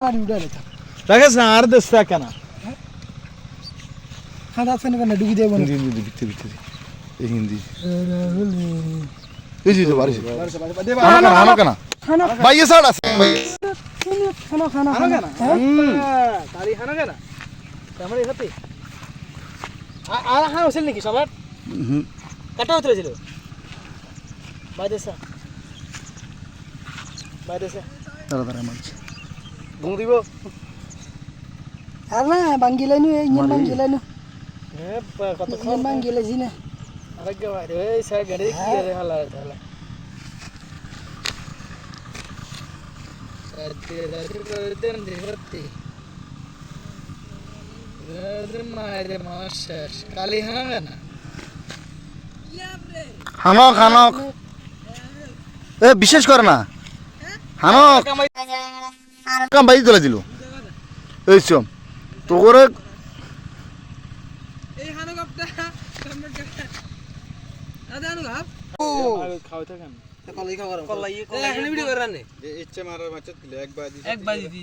রাখেস না আর দেশ কেন খানা আছে না ডুবি দেব না হিন্দি বিতে বিতে এই হিন্দি এই যে বাড়ি খানা কেন খানা ভাই এ সাড় আছে ভাই খানা খানা খানা কেন তালি খানা কেন আমার এখানে আর খানা হয়েছিল নাকি সবার কাটা হতে হয়েছিল বাইদেশা দাঁড়া দাঁড়া মাছ ঘুম দিব আর না বাঙ্গিলাইনু এই ইঞ্জিন বাঙ্গিলাইনু কত ইঞ্জিন বাঙ্গিলাইছি না আরেক বাইরে এই স্যার গাড়ি কি রে হালা হালা দেন দেবতে মায়ের মাস্টার কালি হানা না হানক হানক এ বিশেষ করে না হানক কাম বাইরে চলে দিল এই চম তো করে এই হানো কাপটা দাদা হানো কাপ ও খাওয়া থাকেন কলাই খাওয়া কলাই কলাই ভিডিও করানে ইচ্ছে মারার মাছ দিলে এক বাজি দি